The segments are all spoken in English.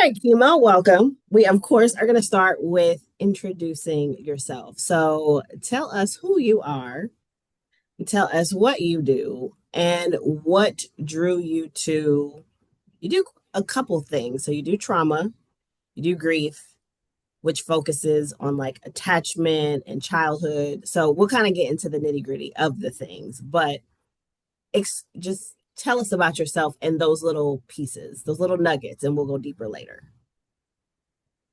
right, Kima, welcome. We, of course, are going to start with introducing yourself. So tell us who you are, tell us what you do, and what drew you to. You do a couple things. So you do trauma, you do grief, which focuses on like attachment and childhood. So we'll kind of get into the nitty gritty of the things, but just tell us about yourself and those little pieces, those little nuggets, and we'll go deeper later.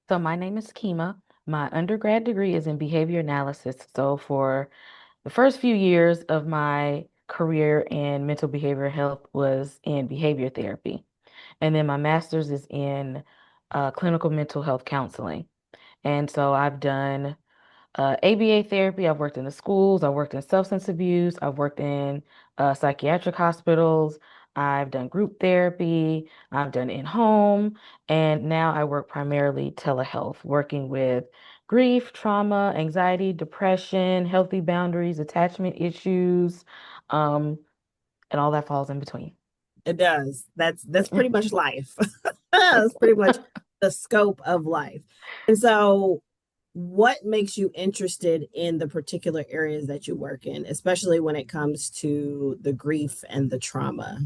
So my name is Kima. My undergrad degree is in behavior analysis. So for the first few years of my career in mental behavioral health was in behavior therapy. And then my master's is in clinical mental health counseling. And so I've done ABA therapy. I've worked in the schools. I've worked in substance abuse. I've worked in psychiatric hospitals. I've done group therapy. I've done in-home. And now I work primarily telehealth, working with grief, trauma, anxiety, depression, healthy boundaries, attachment issues, um, and all that falls in between. It does. That's pretty much life. That's pretty much the scope of life. And so, what makes you interested in the particular areas that you work in, especially when it comes to the grief and the trauma?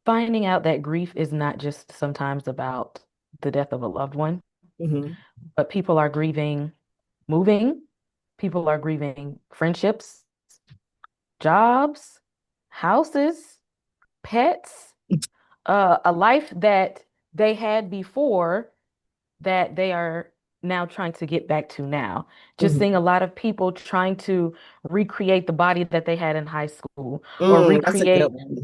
Finding out that grief is not just sometimes about the death of a loved one, Hmm. but people are grieving moving, people are grieving friendships, jobs, houses, pets, a life that they had before that they are now trying to get back to now. Just seeing a Hmm. lot of people trying to recreate the body that they had in high school or That's a good recreate one.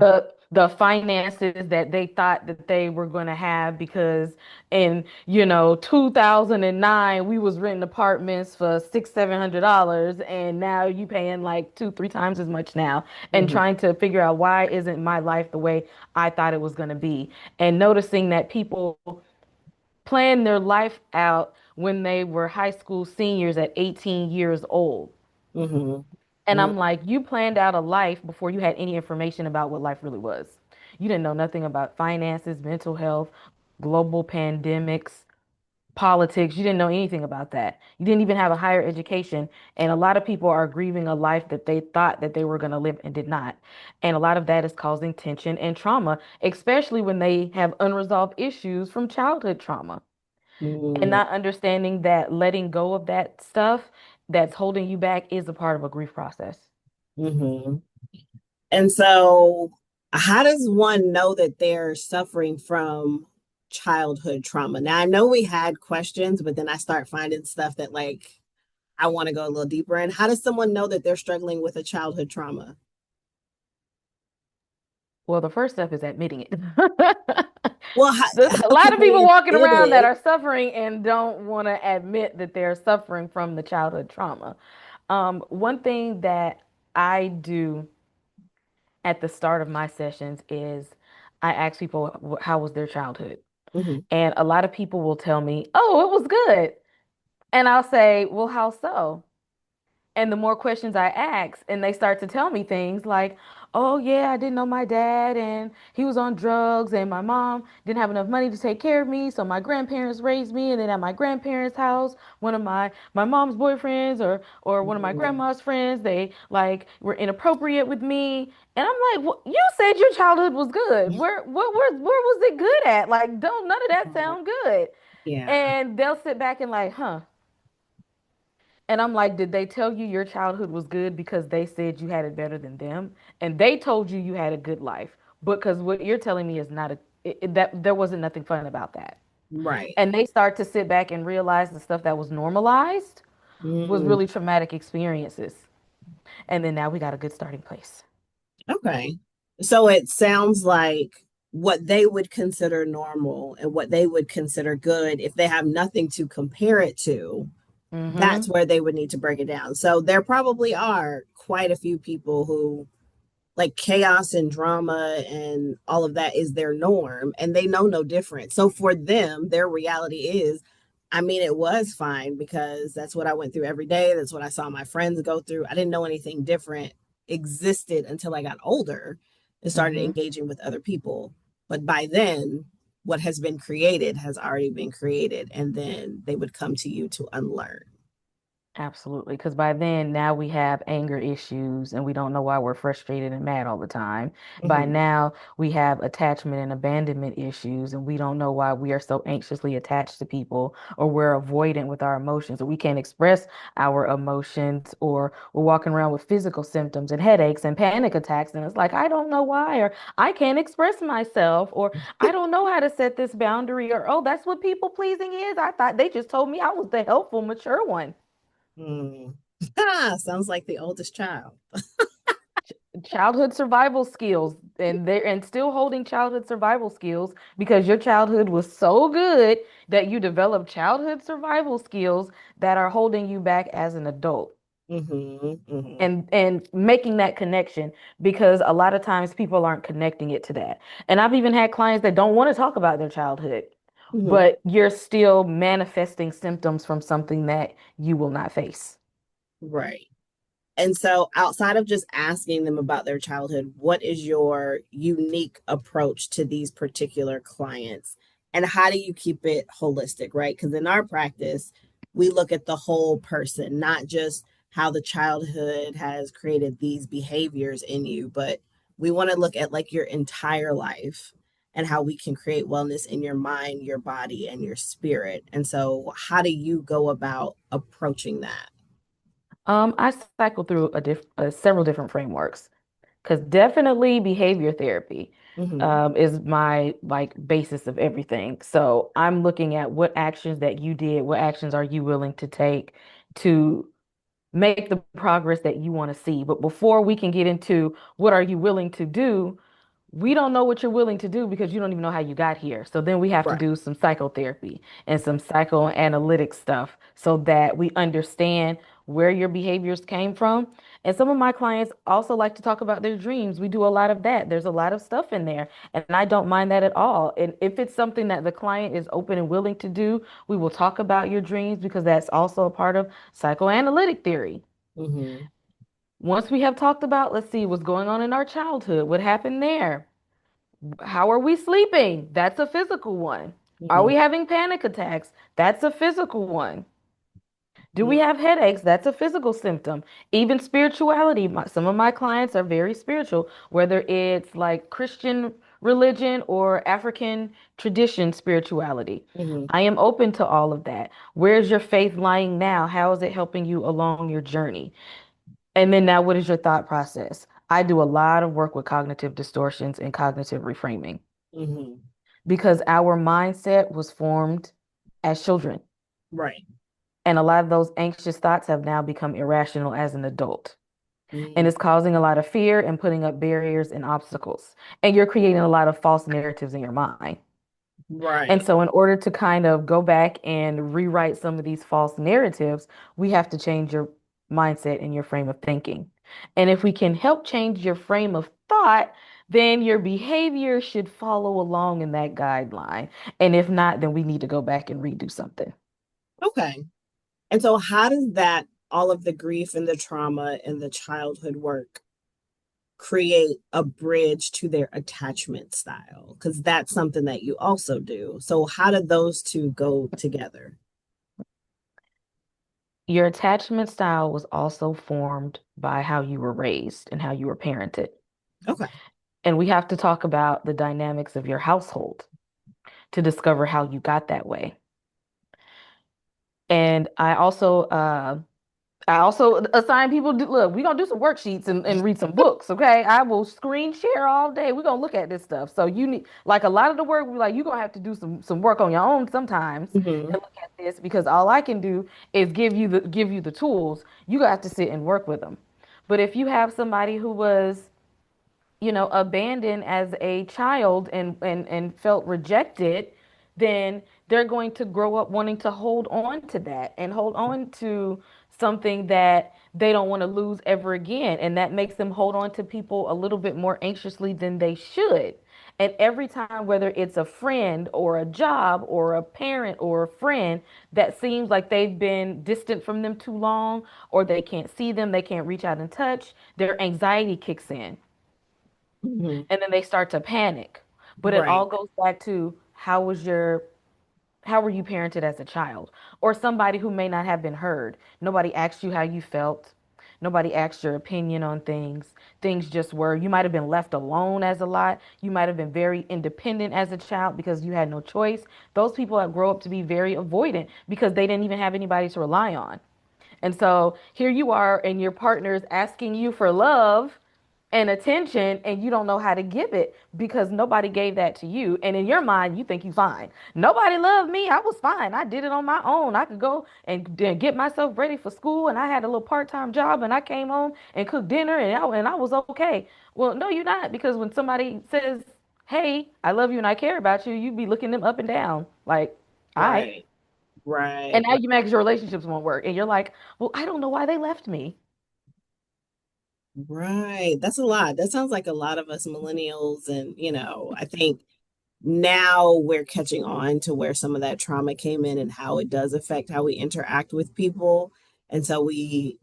the finances that they thought that they were going to have because in 2009 we was renting apartments for $600-700 and now you paying like two three times as much now and Hmm. trying to figure out why isn't my life the way I thought it was going to be and noticing that people planned their life out when they were high school seniors at 18 years old. Hmm. And Hmm. I'm like, you planned out a life before you had any information about what life really was. You didn't know nothing about finances, mental health, global pandemics, politics. You didn't know anything about that. You didn't even have a higher education. And a lot of people are grieving a life that they thought that they were going to live and did not. And a lot of that is causing tension and trauma, especially when they have unresolved issues from childhood trauma and Hmm. not understanding that letting go of that stuff that's holding you back is a part of a grief process. Hmm. And so, how does one know that they're suffering from childhood trauma? Now, I know we had questions, but then I start finding stuff that like I want to go a little deeper in. How does someone know that they're struggling with a childhood trauma? Well, the first step is admitting it. Well, There's a how lot can of they people walking admit around that it? are suffering and don't want to admit that they're suffering from the childhood trauma. One thing that I do at the start of my sessions is I ask people, how was their childhood? Hmm. And a lot of people will tell me, oh, it was good. And I'll say, well, how so? And the more questions I ask, and they start to tell me things like, oh, yeah, I didn't know my dad, and he was on drugs, and my mom didn't have enough money to take care of me, so my grandparents raised me, and then at my grandparents' house, one of my mom's boyfriends or one of my grandma's friends, they like were inappropriate with me. And I'm like, well, you said your childhood was good. Where was it good at? Like, don't none of that sound good. Yeah. And they'll sit back and like, huh. And I'm like, did they tell you your childhood was good because they said you had it better than them? And they told you you had a good life. Because what you're telling me is not that there wasn't nothing fun about that. Right. And they start to sit back and realize the stuff that was normalized was Mm, really traumatic experiences. And then now we got a good starting place. okay. So it sounds like what they would consider normal and what they would consider good, if they have nothing to compare it to, that's Mm-hmm. where they would need to break it down. So there probably are quite a few people who like chaos and drama and all of that is their norm and they know no different. So for them, their reality is, I mean, it was fine because that's what I went through every day. That's what I saw my friends go through. I didn't know anything different existed until I got older and started Mm-hmm. engaging with other people. But by then, what has been created has already been created. And then they would come to you to unlearn. Absolutely. Because by then, now we have anger issues and we don't know why we're frustrated and mad all the time. By Hmm. now, we have attachment and abandonment issues and we don't know why we are so anxiously attached to people or we're avoidant with our emotions or we can't express our emotions or we're walking around with physical symptoms and headaches and panic attacks. And it's like, I don't know why, or I can't express myself, or I don't know how to set this boundary, or oh, that's what people pleasing is. I thought they just told me I was the helpful, mature one. Mm. Sounds like the oldest child. Childhood survival skills and still holding childhood survival skills because your childhood was so good that you developed childhood survival skills that are holding you back as an adult Hmm. Hmm. and making that connection because a lot of times people aren't connecting it to that. And I've even had clients that don't want to talk about their childhood, Hmm. but you're still manifesting symptoms from something that you will not face. Right. And so, outside of just asking them about their childhood, what is your unique approach to these particular clients? And how do you keep it holistic, right? Because in our practice, we look at the whole person, not just how the childhood has created these behaviors in you, but we want to look at like your entire life and how we can create wellness in your mind, your body, and your spirit. And so, how do you go about approaching that? I cycle through several different frameworks. Because definitely behavior therapy Hmm. is my like basis of everything. So I'm looking at what actions that you did, what actions are you willing to take to make the progress that you want to see. But before we can get into what are you willing to do, we don't know what you're willing to do because you don't even know how you got here. So then we have to Right. do some psychotherapy and some psychoanalytic stuff so that we understand where your behaviors came from. And some of my clients also like to talk about their dreams. We do a lot of that. There's a lot of stuff in there, and I don't mind that at all. And if it's something that the client is open and willing to do, we will talk about your dreams because that's also a part of psychoanalytic theory. Hmm. Once we have talked about, let's see, what's going on in our childhood, what happened there? How are we sleeping? That's a physical one. Are Hmm. we having panic attacks? That's a physical one. Do Hmm. we have headaches? That's a physical symptom. Even spirituality, some of my clients are very spiritual, whether it's like Christian religion or African tradition spirituality. Hmm. I am open to all of that. Where's your faith lying now? How is it helping you along your journey? And then now, what is your thought process? I do a lot of work with cognitive distortions and cognitive reframing Hmm. because our mindset was formed as children. Right. And a lot of those anxious thoughts have now become irrational as an adult. And Mm. it's causing a lot of fear and putting up barriers and obstacles. And you're creating a lot of false narratives in your mind. And Right. so, in order to kind of go back and rewrite some of these false narratives, we have to change your mindset and your frame of thinking. And if we can help change your frame of thought, then your behavior should follow along in that guideline. And if not, then we need to go back and redo something. Okay. And so, how does that, all of the grief and the trauma and the childhood work, create a bridge to their attachment style? Because that's something that you also do. So, how do those two go together? Your attachment style was also formed by how you were raised and how you were parented. Okay. And we have to talk about the dynamics of your household to discover how you got that way. And I also assign people, look, we're gonna do some worksheets and read some books, okay? I will screen share all day. We're gonna look at this stuff. So you need like a lot of the work, we like you're gonna have to do some work on your own sometimes Hmm. and look at this because all I can do is give you the tools. You got to sit and work with them. But if you have somebody who was abandoned as a child and felt rejected, then they're going to grow up wanting to hold on to that and hold on to something that they don't want to lose ever again. And that makes them hold on to people a little bit more anxiously than they should. And every time, whether it's a friend or a job or a parent or a friend that seems like they've been distant from them too long, or they can't see them, they can't reach out and touch, their anxiety kicks in Hmm. and then they start to panic. But it all Right. goes back to how were you parented as a child? Or somebody who may not have been heard. Nobody asked you how you felt. Nobody asked your opinion on things. Things just were. You might have been left alone as a lot. You might have been very independent as a child because you had no choice. Those people that grow up to be very avoidant because they didn't even have anybody to rely on. And so here you are, and your partner's asking you for love and attention, and you don't know how to give it because nobody gave that to you. And in your mind, you think you fine. Nobody loved me. I was fine. I did it on my own. I could go and get myself ready for school, and I had a little part-time job, and I came home and cooked dinner, and I was okay. Well, no, you're not, because when somebody says, "Hey, I love you and I care about you," you be looking them up and down like, "All right." Right. Right. And now you make your relationships won't work, and you're like, "Well, I don't know why they left me." Right. That's a lot. That sounds like a lot of us millennials. And, I think now we're catching on to where some of that trauma came in and how it does affect how we interact with people. And so we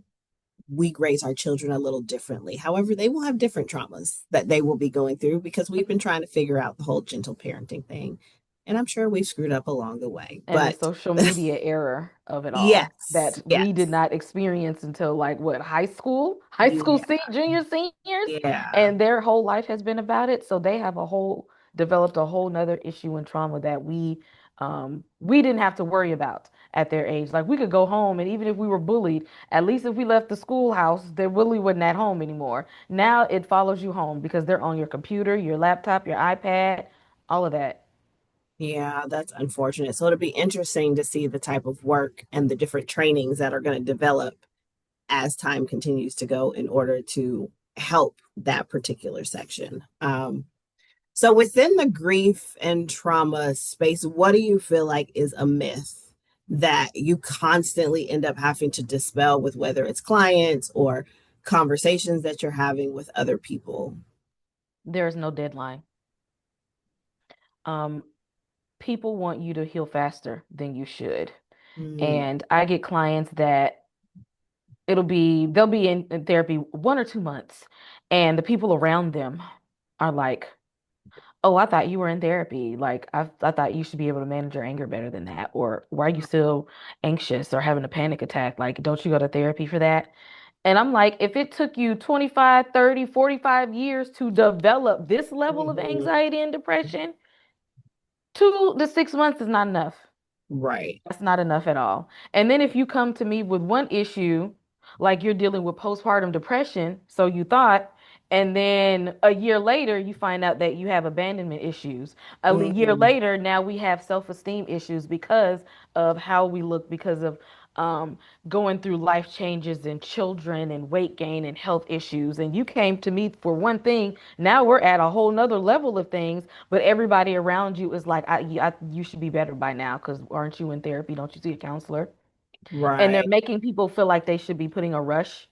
raise our children a little differently. However, they will have different traumas that they will be going through because we've been trying to figure out the whole gentle parenting thing. And I'm sure we've screwed up along the way. And the But social media era of it all yes, that we did yes. not experience until like what, high school Yeah. junior seniors, Yeah. and their whole life has been about it. So they have developed a whole nother issue and trauma that we didn't have to worry about at their age. Like we could go home, and even if we were bullied, at least if we left the schoolhouse, they really wasn't at home anymore. Now it follows you home because they're on your computer, your laptop, your iPad, all of that. Yeah, that's unfortunate. So it'll be interesting to see the type of work and the different trainings that are going to develop as time continues to go in order to help that particular section. So within the grief and trauma space, what do you feel like is a myth that you constantly end up having to dispel with whether it's clients or conversations that you're having with other people? There is no deadline. Um, People want you to heal faster than you should. Mm, And I get clients that they'll be in therapy 1 or 2 months, and the people around them are like, "Oh, I thought you were in therapy. Like, I thought you should be able to manage your anger better than that. Or why are you still anxious or having a panic attack? Like, don't you go to therapy for that?" And I'm like, if it took you 25, 30, 45 years to develop this level of mhm. anxiety and depression, 2 to 6 months is not enough. Right. That's not enough at all. And then if you come to me with one issue, like you're dealing with postpartum depression, so you thought, and then a year later, you find out that you have abandonment issues. A year Mm, later, now we have self-esteem issues because of how we look, because of um, going through life changes and children and weight gain and health issues. And you came to me for one thing. Now we're at a whole nother level of things, but everybody around you is like, you should be better by now because aren't you in therapy? Don't you see a counselor? And they're right. making people feel like they should be putting a rush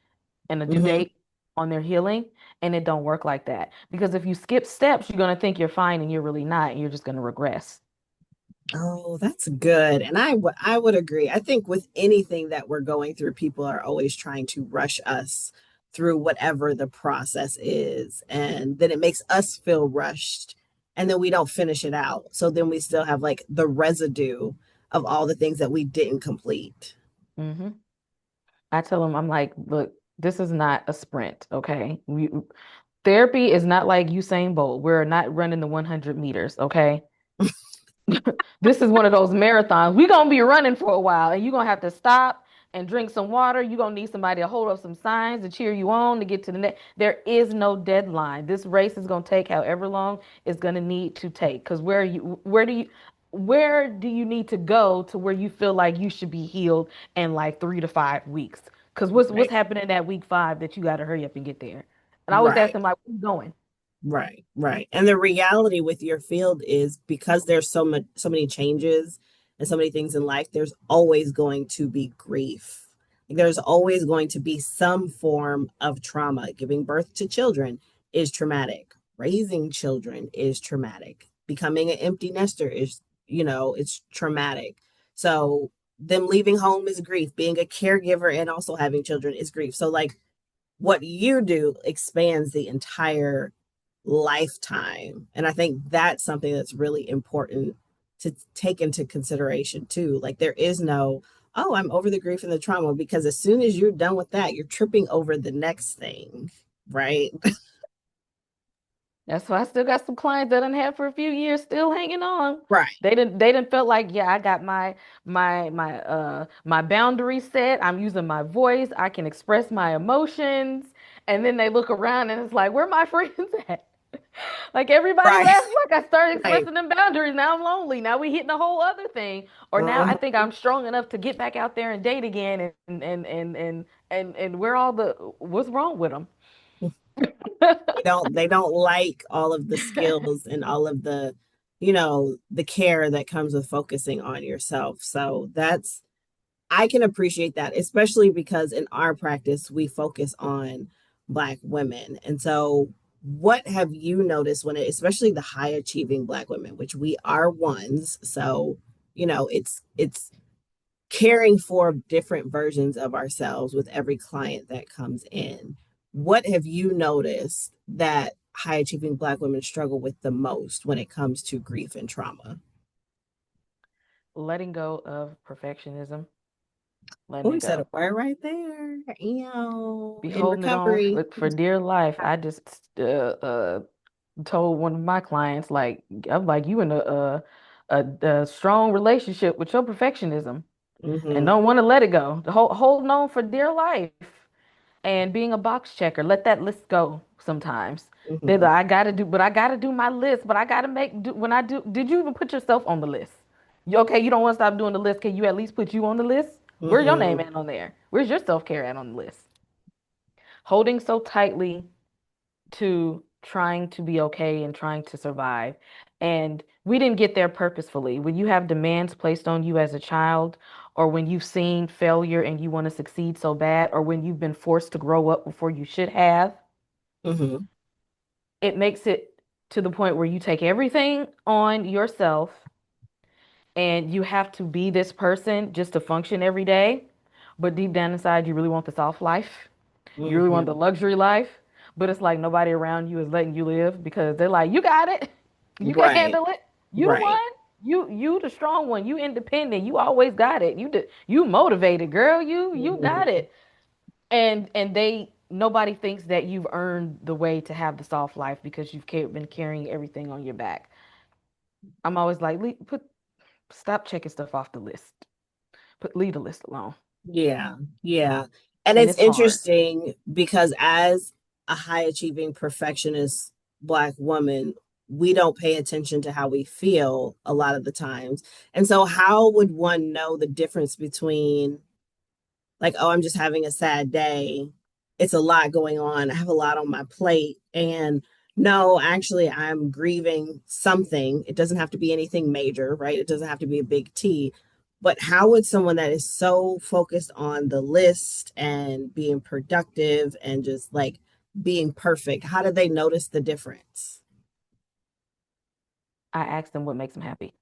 and a due Hmm. date on their healing. And it don't work like that. Because if you skip steps, you're going to think you're fine and you're really not. And you're just going to regress. Oh, that's good. And I would agree. I think with anything that we're going through, people are always trying to rush us through whatever the process is. And then it makes us feel rushed. And then we don't finish it out. So then we still have like the residue of all the things that we didn't complete. hmm I tell them, I'm like, look, this is not a sprint, okay? Therapy is not like Usain Bolt. We're not running the 100 meters, okay? This is one of those marathons. We're gonna be running for a while, and you're gonna have to stop and drink some water. You're gonna need somebody to hold up some signs to cheer you on to get to the next. There is no deadline. This race is gonna take however long it's gonna need to take. Because where do you need to go to where you feel like you should be healed in like 3 to 5 weeks? Because what's Right. happening at week 5 that you gotta hurry up and get there? And I always ask Right. them like, where you going? Right, right. And the reality with your field is because there's so many changes and so many things in life, there's always going to be grief. There's always going to be some form of trauma. Giving birth to children is traumatic. Raising children is traumatic. Becoming an empty nester is, it's traumatic. So them leaving home is grief. Being a caregiver and also having children is grief. So like what you do expands the entire lifetime. And I think that's something that's really important to take into consideration too. Like there is no, oh, I'm over the grief and the trauma, because as soon as you're done with that, you're tripping over the next thing, right? That's why I still got some clients that I done had for a few years still hanging on. Right. They didn't felt like, yeah, I got my boundaries set. I'm using my voice. I can express my emotions. And then they look around and it's like, where my friends at? Like everybody Right. left. Look, I started Right. expressing them boundaries. Now I'm lonely. Now we hitting a whole other thing. Or now I Mhm. think I'm strong enough to get back out there and date again. And where all the what's wrong with them? They don't like all of the skills and all of the, the care that comes with focusing on yourself. So that's, I can appreciate that, especially because in our practice we focus on Black women. And so what have you noticed when it, especially the high achieving Black women, which we are ones, so it's caring for different versions of ourselves with every client that comes in. What have you noticed that high achieving Black women struggle with the most when it comes to grief and trauma? Letting go of perfectionism, letting Oh, it you said a go. word right there. Be In holding it on recovery. for dear life. I just told one of my clients, like, I'm like, you in a strong relationship with your perfectionism and Mm-hmm. don't want to let it go. Holding on for dear life and being a box checker. Let that list go sometimes. They're Mm-hmm. like, I gotta do my list, but I gotta when I do, did you even put yourself on the list? Okay, you don't want to stop doing the list. Can you at least put you on the list? Where's your Mm-hmm. name at on there? Where's your self-care at on the list? Holding so tightly to trying to be okay and trying to survive. And we didn't get there purposefully. When you have demands placed on you as a child, or when you've seen failure and you want to succeed so bad, or when you've been forced to grow up before you should have, Mm-hmm. it makes it to the point where you take everything on yourself and you have to be this person just to function every day. But deep down inside, you really want the soft life. You really want the Mm-hmm. luxury life. But it's like nobody around you is letting you live because they're like, you got it. You can Right. handle it. You the one. Right. You the strong one. You independent. You always got it. You motivated, girl. You got Mm-hmm. it. And they nobody thinks that you've earned the way to have the soft life because you've been carrying everything on your back. I'm always like, stop checking stuff off the list. Leave the list alone. Yeah, yeah. And And it's it's hard. interesting because as a high achieving perfectionist Black woman, we don't pay attention to how we feel a lot of the times. And so, how would one know the difference between, like, oh, I'm just having a sad day? It's a lot going on. I have a lot on my plate. And no, actually, I'm grieving something. It doesn't have to be anything major, right? It doesn't have to be a big T. But how would someone that is so focused on the list and being productive and just like being perfect, how do they notice the difference? I asked them what makes them happy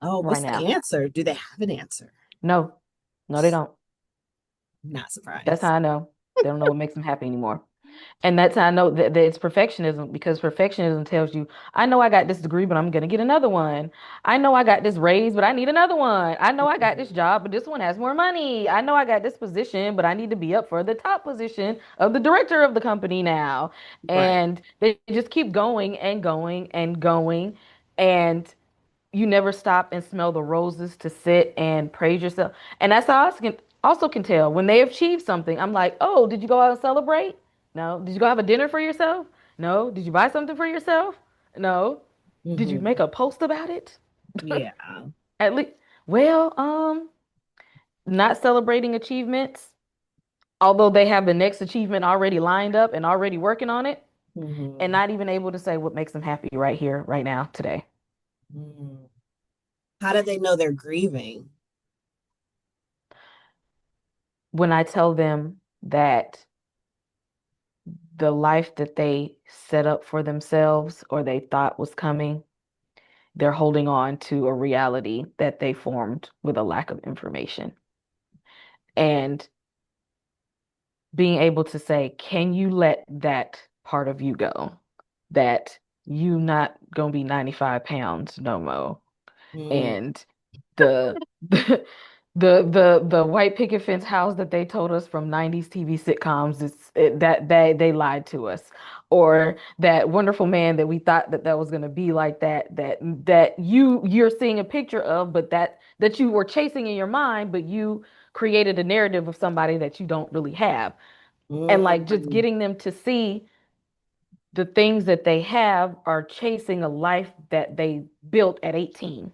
Oh, right what's now. the answer? Do they have an answer? No, no, they don't. Not That's how surprised. I know. They don't know what makes them happy anymore. And that's how I know that it's perfectionism because perfectionism tells you, I know I got this degree, but I'm going to get another one. I know I got this raise, but I need another one. I know I got this job, but this one has more money. I know I got this position, but I need to be up for the top position of the director of the company now. Right. And they just keep going and going and going. And you never stop and smell the roses to sit and praise yourself. And that's how I also can tell when they achieve something. I'm like, oh, did you go out and celebrate? No. Did you go have a dinner for yourself? No. Did you buy something for yourself? No. Did you make Hmm. a post about it? Yeah. At least, well, not celebrating achievements, although they have the next achievement already lined up and already working on it, and Hmm. not even able to say what makes them happy right here, right now, today. Hmm. How do they know they're grieving? When I tell them that the life that they set up for themselves or they thought was coming, they're holding on to a reality that they formed with a lack of information. And being able to say, can you let that part of you go? that you not gonna be 95 pounds no more. Mm, And the the white picket fence house that they told us from 90s TV sitcoms that they lied to us, or that wonderful man that we thought that was going to be like that you're seeing a picture of, but that you were chasing in your mind, but you created a narrative of somebody that you don't really have. And like just mm, getting them to see the things that they have are chasing a life that they built at 18,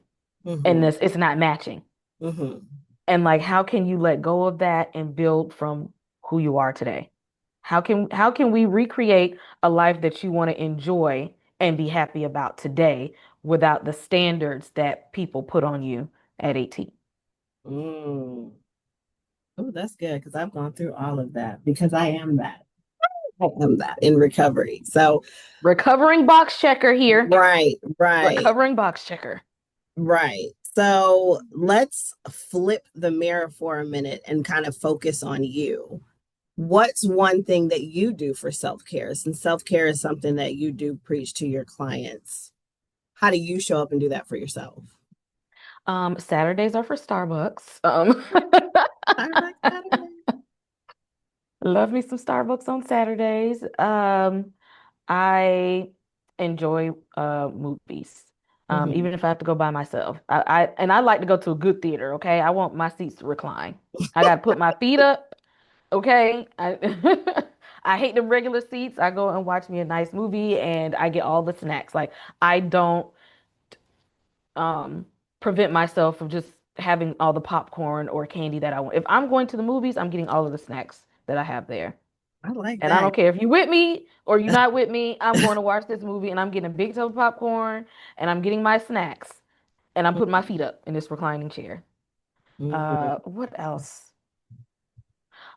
and mhm, this it's not matching. mhm, And like, how can you let go of that and build from who you are today? How can we recreate a life that you want to enjoy and be happy about today without the standards that people put on you at 18? mm. Oh, that's good because I've gone through all of that because I am that. I am that in recovery. So, Recovering box checker here. right, right, Recovering box checker. right. So let's flip the mirror for a minute and kind of focus on you. What's one thing that you do for self-care? Since self-care is something that you do preach to your clients, how do you show up and do that for yourself? Saturdays are for Starbucks. Saturday, Saturday. Love me some Starbucks on Saturdays. I enjoy movies. Mm-hmm. Even if I have to go by myself. I like to go to a good theater, okay? I want my seats to recline. I gotta put my feet up, okay? I hate the regular seats. I go and watch me a nice movie and I get all the snacks. Like I don't um prevent myself from just having all the popcorn or candy that I want. If I'm going to the movies, I'm getting all of the snacks that I have there. I like And I that. don't care if you with me or you're not with me, I'm going to watch this movie and I'm getting a big tub of popcorn and I'm getting my snacks and I'm putting my feet up in this reclining chair. Mm-hmm. What else?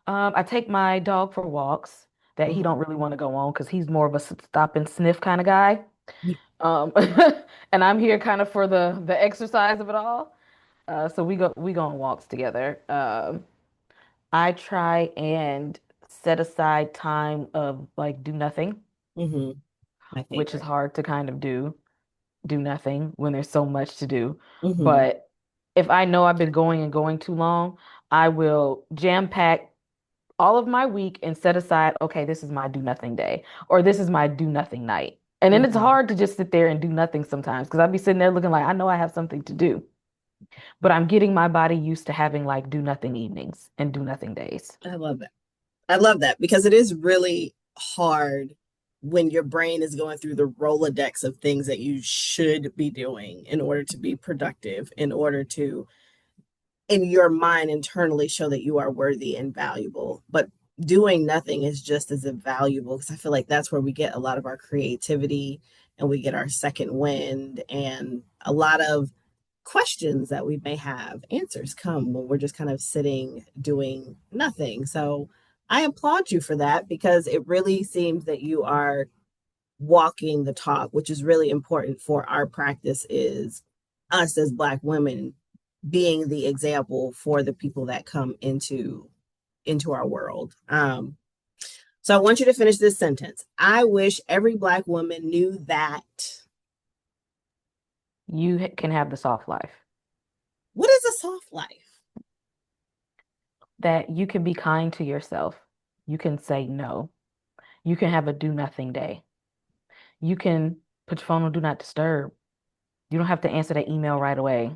I take my dog for walks that he don't really want to go on because he's more of a stop and sniff kind of guy. Um, and I'm here kind of for the exercise of it all. So we go on walks together. I try and set aside time of like do nothing, Mm-hmm. My which is favorite. hard to kind of do nothing when there's so much to do. Mm-hmm. But if I know I've been going and going too long, I will jam pack all of my week and set aside, okay, this is my do nothing day or this is my do nothing night. And then it's Mm-hmm. hard to just sit there and do nothing sometimes because I'd be sitting there looking like I know I have something to do, but I'm getting my body used to having like do nothing evenings and do nothing days. I love that. I love that because it is really hard when your brain is going through the Rolodex of things that you should be doing in order to be productive, in order to, in your mind, internally show that you are worthy and valuable. But doing nothing is just as valuable because I feel like that's where we get a lot of our creativity and we get our second wind and a lot of questions that we may have answers come when we're just kind of sitting doing nothing. So I applaud you for that because it really seems that you are walking the talk, which is really important for our practice is us as Black women being the example for the people that come into our world. So I want you to finish this sentence. I wish every Black woman knew that. You can have the soft life, What is a soft life? that you can be kind to yourself. You can say no. You can have a do nothing day. You can put your phone on do not disturb. You don't have to answer that email right away.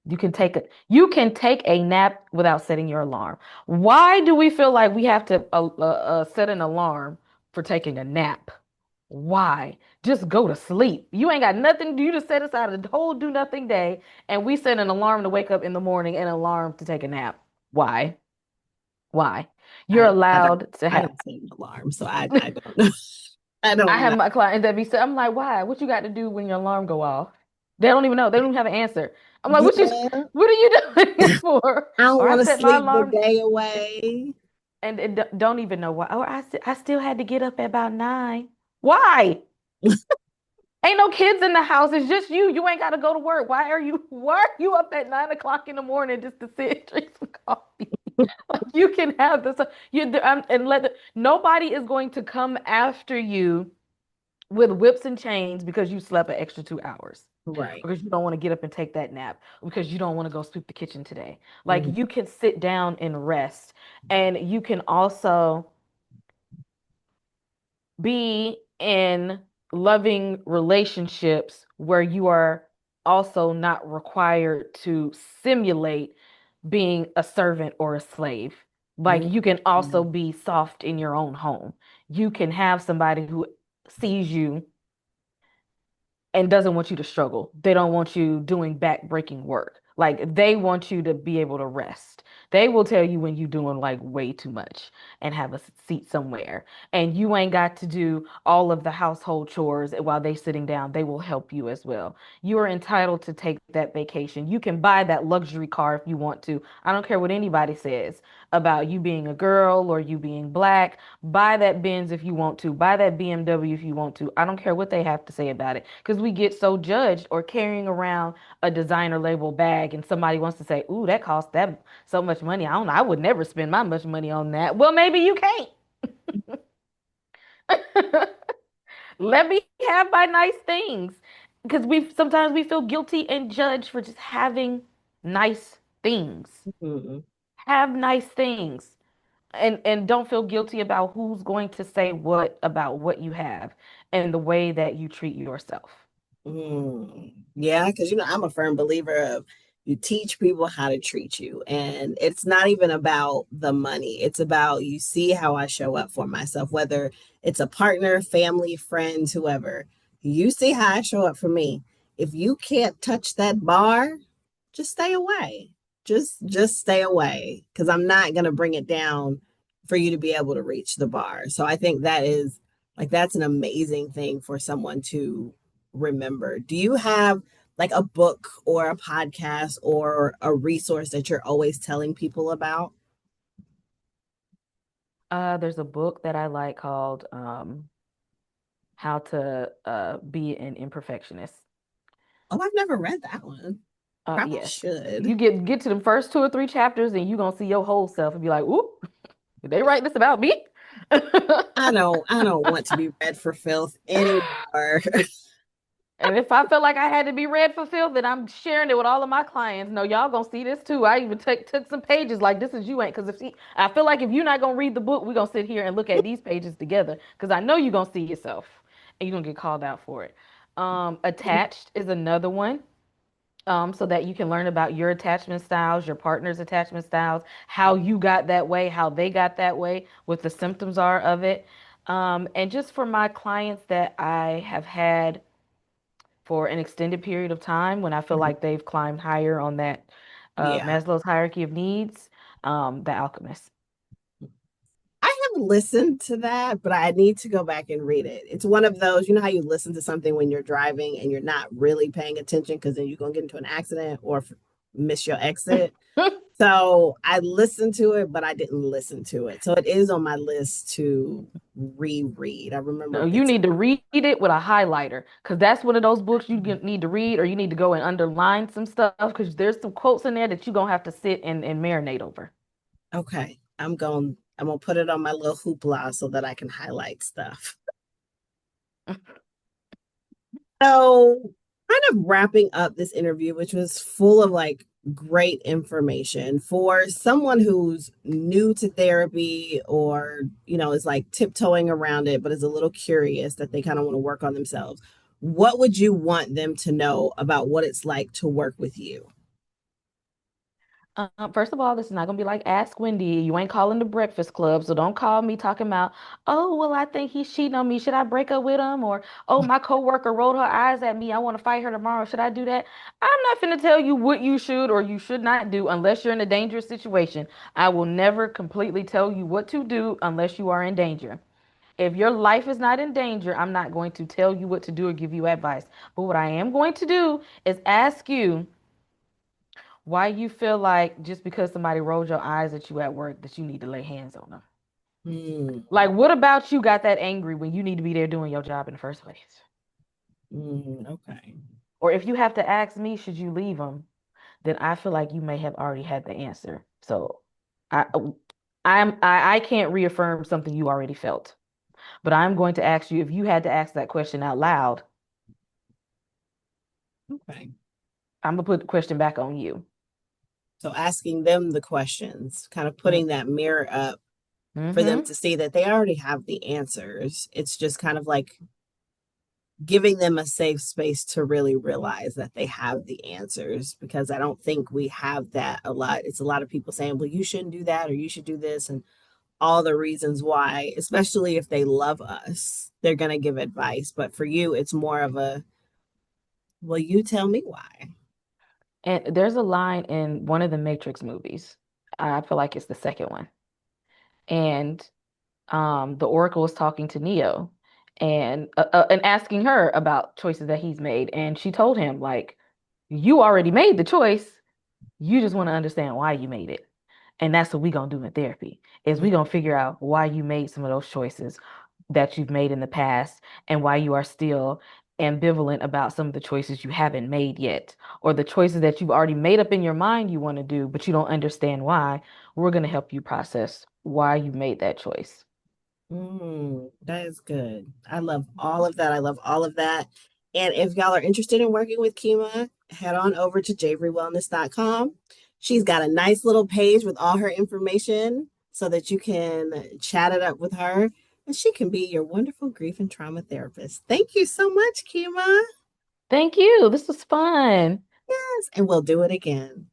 You can take a nap without setting your alarm. Why do we feel like we have to set an alarm for taking a nap? Why? Just go to sleep. You ain't got nothing to do. You just set aside a whole do nothing day, and we set an alarm to wake up in the morning and an alarm to take a nap. Why? Why? You're I don't allowed to I have. don't set an alarm, so I don't know. I I don't have know. my clients that be saying, I'm like, why? What you got to do when your alarm go off? They don't even know. They don't even have an answer. I'm like, Yeah, what are you doing it for? I don't Or I want to set my sleep the alarm day away. and don't even know why. Or I still had to get up at about 9. Why? Ain't no kids in the house. It's just you. You ain't got to go to work. Why are you up at 9 o'clock in the morning just to sit and drink some coffee? Like you can have this. And nobody is going to come after you with whips and chains because you slept an extra 2 hours, Right. because you don't want to get up and take that nap, because you don't want to go sweep the kitchen today. Like Mhm. you can sit down and rest. And you can also be in loving relationships where you are also not required to simulate being a servant or a slave. Like you can also Mhm. be soft in your own home. You can have somebody who sees you and doesn't want you to struggle. They don't want you doing back-breaking work. Like they want you to be able to rest. They will tell you when you're doing like way too much and have a seat somewhere. And you ain't got to do all of the household chores while they sitting down. They will help you as well. You are entitled to take that vacation. You can buy that luxury car if you want to. I don't care what anybody says about you being a girl or you being black. Buy that Benz if you want to. Buy that BMW if you want to. I don't care what they have to say about it because we get so judged, or carrying around a designer label bag and somebody wants to say, "Ooh, that costs that so much money. I don't know. I would never spend my much money on that." Well, maybe you can't. Let me have my nice things because we sometimes we feel guilty and judged for just having nice things. Mhm. Have nice things. And don't feel guilty about who's going to say what about what you have and the way that you treat yourself. Yeah, because I'm a firm believer of you teach people how to treat you. And it's not even about the money. It's about you see how I show up for myself, whether it's a partner, family, friends, whoever. You see how I show up for me. If you can't touch that bar, just stay away. Just stay away. Because I'm not gonna bring it down for you to be able to reach the bar. So I think that is like that's an amazing thing for someone to remember. Do you have like a book or a podcast or a resource that you're always telling people about? There's a book that I like called How to Be an Imperfectionist. Oh, I've never read that one. Probably Yes. should. You get to the first 2 or 3 chapters and you're gonna see your whole self and be like, "Ooh, did they write this about me?" I don't want to be read for filth anymore. And if I felt like I had to be read for filth, then I'm sharing it with all of my clients. No, y'all gonna see this too. I even took some pages like this is you ain't, because I feel like if you're not gonna read the book, we're gonna sit here and look at these pages together because I know you're gonna see yourself and you're gonna get called out for it. Attached is another one. So that you can learn about your attachment styles, your partner's attachment styles, how you got that way, how they got that way, what the symptoms are of it. And just for my clients that I have had for an extended period of time when I feel like they've climbed higher on that Yeah. Maslow's hierarchy of needs, The Alchemist. I have listened to that, but I need to go back and read it. It's one of those, you know how you listen to something when you're driving and you're not really paying attention because then you're going to get into an accident or miss your exit. So I listened to it, but I didn't listen to it. So it is on my list to reread. I No, remember you it's need to read it with a highlighter because that's one of those books need to read, or you need to go and underline some stuff because there's some quotes in there that you're gonna have to sit and marinate over. okay. I'm gonna put it on my little hoopla so that I can highlight stuff. So, kind of wrapping up this interview, which was full of like great information for someone who's new to therapy or, is like tiptoeing around it, but is a little curious that they kind of want to work on themselves. What would you want them to know about what it's like to work with you? First of all, this is not gonna be like Ask Wendy. You ain't calling the Breakfast Club, so don't call me talking about, oh, well, I think he's cheating on me. Should I break up with him? Or, oh, my coworker rolled her eyes at me. I want to fight her tomorrow. Should I do that? I'm not finna tell you what you should or you should not do unless you're in a dangerous situation. I will never completely tell you what to do unless you are in danger. If your life is not in danger, I'm not going to tell you what to do or give you advice. But what I am going to do is ask you why you feel like just because somebody rolled your eyes at you at work that you need to lay hands on them. Hmm. Like, what about you got that angry when you need to be there doing your job in the first place? Okay. Or if you have to ask me, should you leave them? Then I feel like you may have already had the answer. So I I can't reaffirm something you already felt. But I'm going to ask you, if you had to ask that question out loud, Okay. I'm gonna put the question back on you. So asking them the questions, kind of Mm, putting that mirror up for them mm-hmm. to see that they already have the answers. It's just kind of like giving them a safe space to really realize that they have the answers, because I don't think we have that a lot. It's a lot of people saying, well, you shouldn't do that or you should do this, and all the reasons why, especially if they love us, they're going to give advice. But for you, it's more of a, well, you tell me why. And there's a line in one of the Matrix movies. I feel like it's the second one. And the Oracle is talking to Neo and asking her about choices that he's made. And she told him, like, you already made the choice. You just want to understand why you made it. And that's what we're gonna do in therapy, is we're gonna figure out why you made some of those choices that you've made in the past and why you are still ambivalent about some of the choices you haven't made yet, or the choices that you've already made up in your mind you want to do, but you don't understand why. We're gonna help you process why you made that choice. That is good. I love all of that. I love all of that. And if y'all are interested in working with Kima, head on over to javerywellness.com. She's got a nice little page with all her information so that you can chat it up with her, and she can be your wonderful grief and trauma therapist. Thank you so much, Kima. Thank you. This was fun. Yes, and we'll do it again.